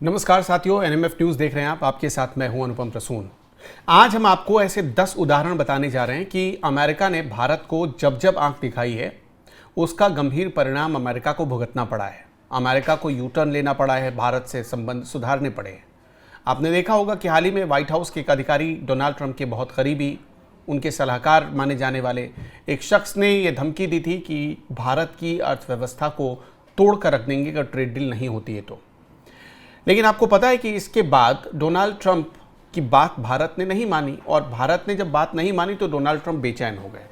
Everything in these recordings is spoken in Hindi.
नमस्कार साथियों, एनएमएफ न्यूज़ देख रहे हैं आप। आपके साथ मैं हूं अनुपम प्रसून। आज हम आपको ऐसे 10 उदाहरण बताने जा रहे हैं कि अमेरिका ने भारत को जब जब आंख दिखाई है उसका गंभीर परिणाम अमेरिका को भुगतना पड़ा है। अमेरिका को यू टर्न लेना पड़ा है, भारत से संबंध सुधारने पड़े हैं। आपने देखा होगा कि हाल ही में व्हाइट हाउस के एक अधिकारी, डोनाल्ड ट्रंप के बहुत करीबी, उनके सलाहकार माने जाने वाले एक शख्स ने यह धमकी दी थी कि भारत की अर्थव्यवस्था को तोड़ कर रख देंगे अगर ट्रेड डील नहीं होती है तो। लेकिन आपको पता है कि इसके बाद डोनाल्ड ट्रंप की बात भारत ने नहीं मानी, और भारत ने जब बात नहीं मानी तो डोनाल्ड ट्रंप बेचैन हो गए।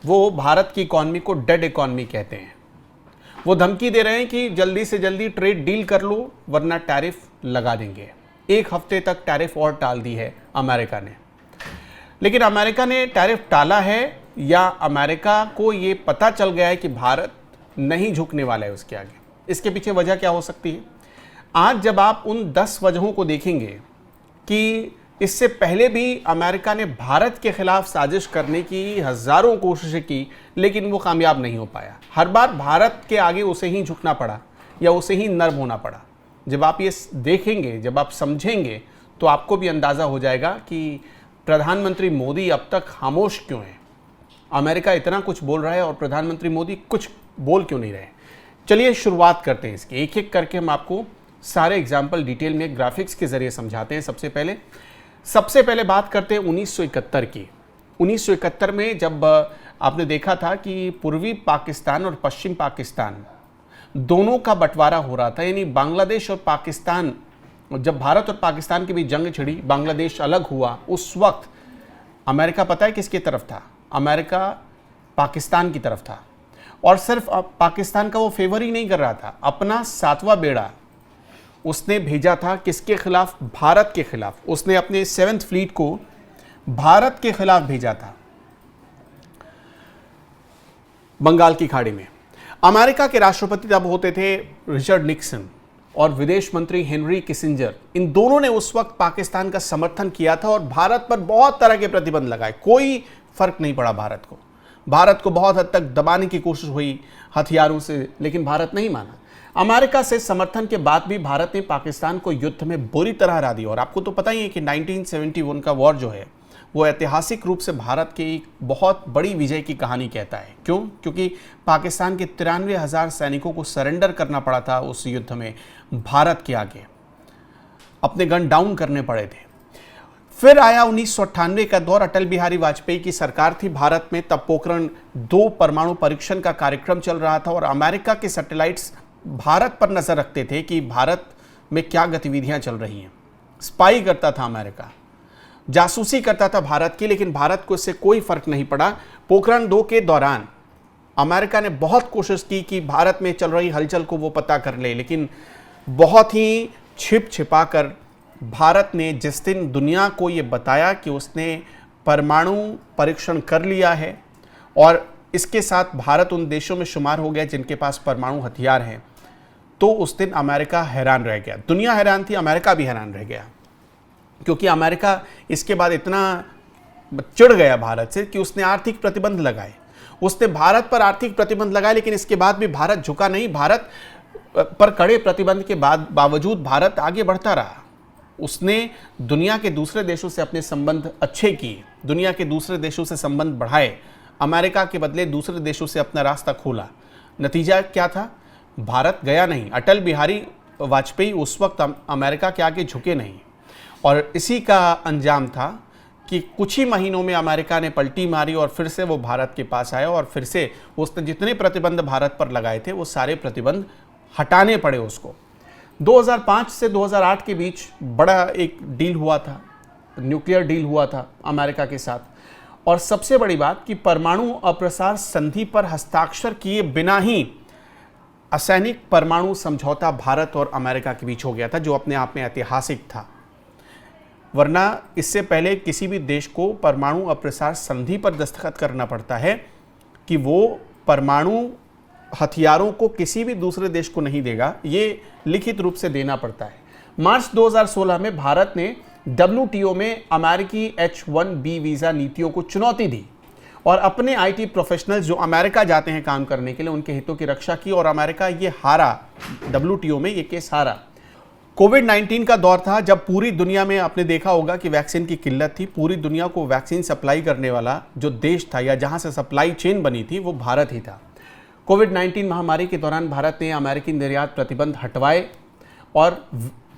वो भारत की इकॉनमी को डेड इकॉनमी कहते हैं। वो धमकी दे रहे हैं कि जल्दी से जल्दी ट्रेड डील कर लो वरना टैरिफ लगा देंगे। एक हफ्ते तक टैरिफ और टाल दी है अमेरिका ने। लेकिन अमेरिका ने टैरिफ टाला है या अमेरिका को ये पता चल गया है कि भारत नहीं झुकने वाला है उसके आगे? इसके पीछे वजह क्या हो सकती है? आज जब आप उन 10 वजहों को देखेंगे कि इससे पहले भी अमेरिका ने भारत के खिलाफ साजिश करने की हजारों कोशिशें की लेकिन वो कामयाब नहीं हो पाया। हर बार भारत के आगे उसे ही झुकना पड़ा या उसे ही नर्म होना पड़ा। जब आप ये देखेंगे, जब आप समझेंगे, तो आपको भी अंदाज़ा हो जाएगा कि प्रधानमंत्री मोदी अब तक खामोश क्यों है। अमेरिका इतना कुछ बोल रहा है और प्रधानमंत्री मोदी कुछ बोल क्यों नहीं रहे। चलिए शुरुआत करते हैं इसकी। एक एक करके हम आपको सारे एग्जाम्पल डिटेल में ग्राफिक्स के जरिए समझाते हैं। सबसे पहले बात करते हैं 1971 की। 1971 में जब आपने देखा था कि पूर्वी पाकिस्तान और पश्चिम पाकिस्तान दोनों का बंटवारा हो रहा था, यानी बांग्लादेश और पाकिस्तान, जब भारत और पाकिस्तान के बीच जंग छिड़ी, बांग्लादेश अलग हुआ, उस वक्त अमेरिका पता है किसकी तरफ था? अमेरिका पाकिस्तान की तरफ था। और सिर्फ पाकिस्तान का वो फेवर ही नहीं कर रहा था, अपना 7वां बेड़ा उसने भेजा था किसके खिलाफ? भारत के खिलाफ। उसने अपने 7th फ्लीट को भारत के खिलाफ भेजा था बंगाल की खाड़ी में। अमेरिका के राष्ट्रपति तब होते थे रिचर्ड निक्सन और विदेश मंत्री हेनरी किसिंजर। इन दोनों ने उस वक्त पाकिस्तान का समर्थन किया था और भारत पर बहुत तरह के प्रतिबंध लगाए। कोई फर्क नहीं पड़ा भारत को बहुत हद तक दबाने की कोशिश हुई हथियारों से, लेकिन भारत नहीं माना। अमेरिका से समर्थन के बाद भी भारत ने पाकिस्तान को युद्ध में बुरी तरह हरा दिया। और आपको तो पता ही है कि 1971 का वॉर जो है वो ऐतिहासिक रूप से भारत की एक बहुत बड़ी विजय की कहानी कहता है। क्यों? क्योंकि पाकिस्तान के 93,000 सैनिकों को सरेंडर करना पड़ा था उस युद्ध में। भारत के आगे अपने गन डाउन करने पड़े थे। फिर आया 1998 का दौर। अटल बिहारी वाजपेयी की सरकार थी भारत में। तब पोखरण 2 परमाणु परीक्षण का कार्यक्रम चल रहा था और अमेरिका के सैटेलाइट्स भारत पर नजर रखते थे कि भारत में क्या गतिविधियां चल रही हैं। स्पाई करता था अमेरिका, जासूसी करता था भारत की, लेकिन भारत को इससे कोई फर्क नहीं पड़ा। पोखरण 2 के दौरान अमेरिका ने बहुत कोशिश की कि भारत में चल रही हलचल को वो पता कर ले, लेकिन बहुत ही छिपा कर भारत ने जिस दिन दुनिया को ये बताया कि उसने परमाणु परीक्षण कर लिया है और इसके साथ भारत उन देशों में शुमार हो गया जिनके पास परमाणु हथियार हैं, तो उस दिन अमेरिका हैरान रह गया। दुनिया हैरान थी, अमेरिका भी हैरान रह गया, क्योंकि अमेरिका इसके बाद इतना चिढ़ गया भारत से कि उसने आर्थिक प्रतिबंध लगाए। उसने भारत पर आर्थिक प्रतिबंध लगाए, लेकिन इसके बाद भी भारत झुका नहीं। भारत पर कड़े प्रतिबंध के बावजूद भारत आगे बढ़ता रहा। उसने दुनिया के दूसरे देशों से अपने संबंध अच्छे किए, दुनिया के दूसरे देशों से संबंध बढ़ाए, अमेरिका के बदले दूसरे देशों से अपना रास्ता खोला। नतीजा क्या था? भारत गया नहीं। अटल बिहारी वाजपेयी उस वक्त अमेरिका के आगे झुके नहीं, और इसी का अंजाम था कि कुछ ही महीनों में अमेरिका ने पलटी मारी और फिर से वो भारत के पास आया और फिर से उसने जितने प्रतिबंध भारत पर लगाए थे वो सारे प्रतिबंध हटाने पड़े उसको। 2005 से 2008 के बीच बड़ा एक डील हुआ था, न्यूक्लियर डील हुआ था अमेरिका के साथ। और सबसे बड़ी बात कि परमाणु अप्रसार संधि पर हस्ताक्षर किए बिना ही असैनिक परमाणु समझौता भारत और अमेरिका के बीच हो गया था, जो अपने आप में ऐतिहासिक था। वरना इससे पहले किसी भी देश को परमाणु अप्रसार संधि पर दस्तखत करना पड़ता है कि वो परमाणु हथियारों को किसी भी दूसरे देश को नहीं देगा, ये लिखित रूप से देना पड़ता है। मार्च 2016 में भारत ने WTO में अमेरिकी H-1B वीज़ा नीतियों को चुनौती दी और अपने IT प्रोफेशनल्स जो अमेरिका जाते हैं काम करने के लिए, उनके हितों की रक्षा की और अमेरिका ये हारा, WTO में ये केस हारा। कोविड 19 का दौर था जब पूरी दुनिया में आपने देखा होगा कि वैक्सीन की किल्लत थी। पूरी दुनिया को वैक्सीन सप्लाई करने वाला जो देश था या जहां से सप्लाई चेन बनी थी वो भारत ही था। कोविड 19 महामारी के दौरान भारत ने अमेरिकी निर्यात प्रतिबंध हटवाए और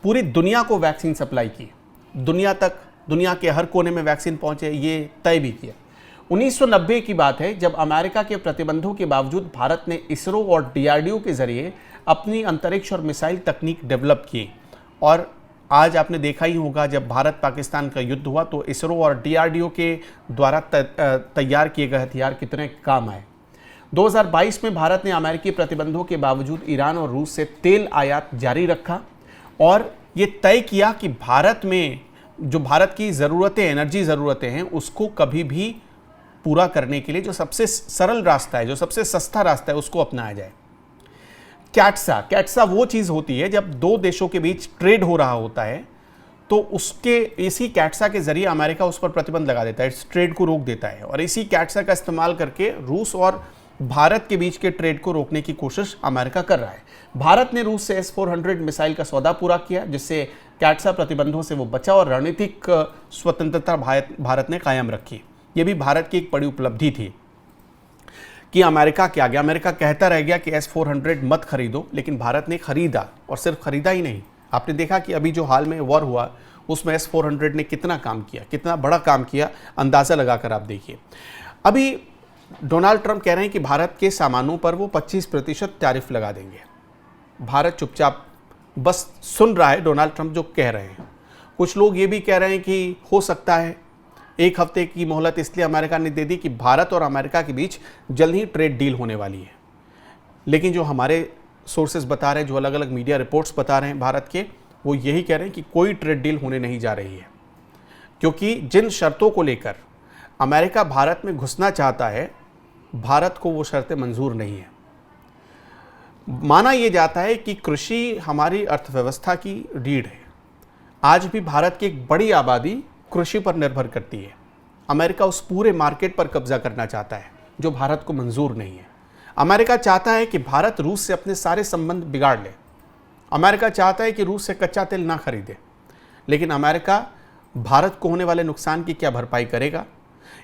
पूरी दुनिया को वैक्सीन सप्लाई की। दुनिया के हर कोने में वैक्सीन पहुंचे, ये तय भी किया। 1990 की बात है जब अमेरिका के प्रतिबंधों के बावजूद भारत ने इसरो और DRDO के जरिए अपनी अंतरिक्ष और मिसाइल तकनीक डेवलप की। और आज आपने देखा ही होगा जब भारत पाकिस्तान का युद्ध हुआ तो इसरो और DRDO के द्वारा तैयार किए गए हथियार कितने काम आए। 2022 में भारत ने अमेरिकी प्रतिबंधों के बावजूद ईरान और रूस से तेल आयात जारी रखा और ये तय किया कि भारत में जो भारत की ज़रूरतें, एनर्जी ज़रूरतें हैं, उसको कभी भी पूरा करने के लिए जो सबसे सरल रास्ता है, जो सबसे सस्ता रास्ता है, उसको अपनाया जाए। कैट्सा वो चीज़ होती है जब दो देशों के बीच ट्रेड हो रहा होता है तो उसके इसी कैट्सा के जरिए अमेरिका उस पर प्रतिबंध लगा देता है, इस ट्रेड को रोक देता है। और इसी कैट्सा का इस्तेमाल करके रूस और भारत के बीच के ट्रेड को रोकने की कोशिश अमेरिका कर रहा है। भारत ने रूस से S-400 मिसाइल का सौदा पूरा किया जिससे कैट्सा प्रतिबंधों से वो बचा और रणनीतिक स्वतंत्रता भारत ने कायम रखी। ये भी भारत की एक बड़ी उपलब्धि थी कि अमेरिका के आगे अमेरिका कहता रह गया कि S-400 मत खरीदो, लेकिन भारत ने खरीदा और सिर्फ खरीदा ही नहीं। आपने देखा कि अभी जो हाल में वॉर हुआ उसमें S-400 ने कितना काम किया, कितना बड़ा काम किया, अंदाज़ा लगाकर आप देखिए। अभी डोनाल्ड ट्रंप कह रहे हैं कि भारत के सामानों पर वो 25% टैरिफ लगा देंगे। भारत चुपचाप बस सुन रहा है डोनाल्ड ट्रंप जो कह रहे हैं। कुछ लोग ये भी कह रहे हैं कि हो सकता है एक हफ्ते की मोहलत इसलिए अमेरिका ने दे दी कि भारत और अमेरिका के बीच जल्द ही ट्रेड डील होने वाली है। लेकिन जो हमारे सोर्सेज बता रहे हैं, जो अलग अलग मीडिया रिपोर्ट्स बता रहे हैं भारत के, वो यही कह रहे हैं कि कोई ट्रेड डील होने नहीं जा रही है, क्योंकि जिन शर्तों को लेकर अमेरिका भारत में घुसना चाहता है, भारत को वो शर्तें मंजूर नहीं है। माना यह जाता है कि कृषि हमारी अर्थव्यवस्था की रीढ़ है। आज भी भारत की एक बड़ी आबादी कृषि पर निर्भर करती है। अमेरिका उस पूरे मार्केट पर कब्जा करना चाहता है जो भारत को मंजूर नहीं है। अमेरिका चाहता है कि भारत रूस से अपने सारे संबंध बिगाड़ ले। अमेरिका चाहता है कि रूस से कच्चा तेल ना खरीदे, लेकिन अमेरिका भारत को होने वाले नुकसान की क्या भरपाई करेगा?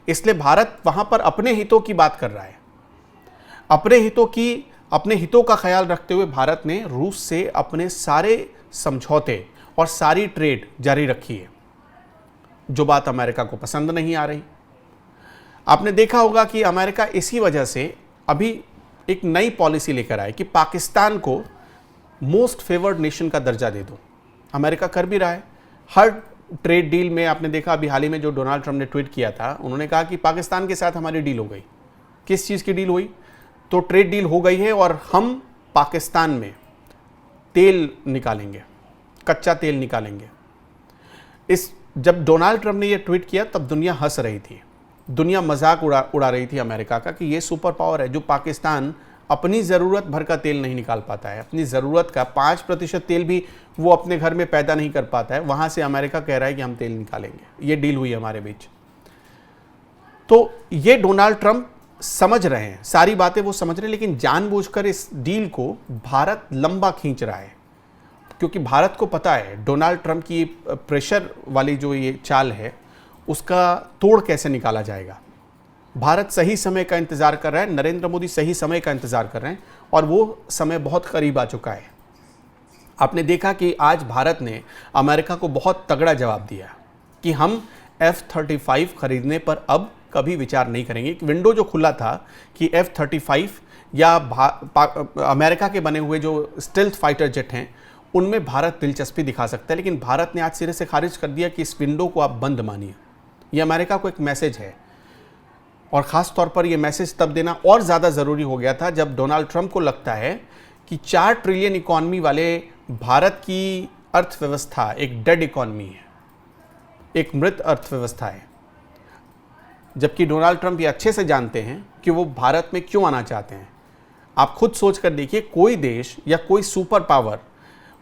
इसलिए भारत वहां पर अपने हितों की बात कर रहा है। अपने हितों का ख्याल रखते हुए भारत ने रूस से अपने सारे समझौते और सारी ट्रेड जारी रखी है, जो बात अमेरिका को पसंद नहीं आ रही। आपने देखा होगा कि अमेरिका इसी वजह से अभी एक नई पॉलिसी लेकर आए कि पाकिस्तान को मोस्ट फेवर्ड नेशन का दर्जा दे दो। अमेरिका कर भी रहा है। हर ट्रेड डील में आपने देखा, अभी हाल ही में जो डोनाल्ड ट्रंप ने ट्वीट किया था, उन्होंने कहा कि पाकिस्तान के साथ हमारी डील हो गई। किस चीज़ की डील हुई? तो ट्रेड डील हो गई है और हम पाकिस्तान में तेल निकालेंगे, कच्चा तेल निकालेंगे। जब डोनाल्ड ट्रंप ने यह ट्वीट किया तब दुनिया हंस रही थी, दुनिया मजाक उड़ा रही थी अमेरिका का कि ये सुपर पावर है जो पाकिस्तान अपनी ज़रूरत भर का तेल नहीं निकाल पाता है, अपनी ज़रूरत का 5% तेल भी वो अपने घर में पैदा नहीं कर पाता है, वहाँ से अमेरिका कह रहा है कि हम तेल निकालेंगे। ये डील हुई हमारे बीच। तो ये डोनाल्ड ट्रंप समझ रहे हैं, सारी बातें वो समझ रहे हैं, लेकिन जानबूझकर इस डील को भारत लंबा खींच रहा है, क्योंकि भारत को पता है डोनाल्ड ट्रंप की प्रेशर वाली जो ये चाल है उसका तोड़ कैसे निकाला जाएगा। भारत सही समय का इंतज़ार कर रहा है, नरेंद्र मोदी सही समय का इंतज़ार कर रहे हैं और वो समय बहुत करीब आ चुका है। आपने देखा कि आज भारत ने अमेरिका को बहुत तगड़ा जवाब दिया कि हम F-35 खरीदने पर अब कभी विचार नहीं करेंगे। एक विंडो जो खुला था कि F-35 या अमेरिका के बने हुए जो स्टेल्थ फाइटर जेट हैं उनमें भारत दिलचस्पी दिखा सकता है, लेकिन भारत ने आज सिरे से खारिज कर दिया कि इस विंडो को आप बंद मानिए। ये अमेरिका को एक मैसेज है और ख़ास तौर पर यह मैसेज तब देना और ज़्यादा ज़रूरी हो गया था जब डोनाल्ड ट्रंप को लगता है कि 4 ट्रिलियन इकॉनमी वाले भारत की अर्थव्यवस्था एक डेड इकॉनमी है, एक मृत अर्थव्यवस्था है। जबकि डोनाल्ड ट्रंप ये अच्छे से जानते हैं कि वो भारत में क्यों आना चाहते हैं। आप खुद सोच कर देखिए, कोई देश या कोई सुपर पावर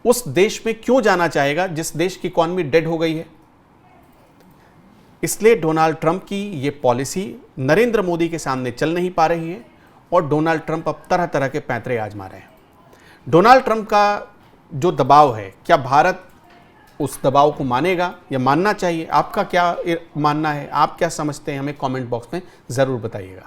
उस देश में क्यों जाना चाहेगा जिस देश की इकॉनमी डेड हो गई है। इसलिए डोनाल्ड ट्रंप की ये पॉलिसी नरेंद्र मोदी के सामने चल नहीं पा रही है और डोनाल्ड ट्रंप अब तरह तरह के पैंतरे आजमा रहे हैं। डोनाल्ड ट्रंप का जो दबाव है, क्या भारत उस दबाव को मानेगा या मानना चाहिए? आपका क्या मानना है, आप क्या समझते हैं, हमें कमेंट बॉक्स में ज़रूर बताइएगा।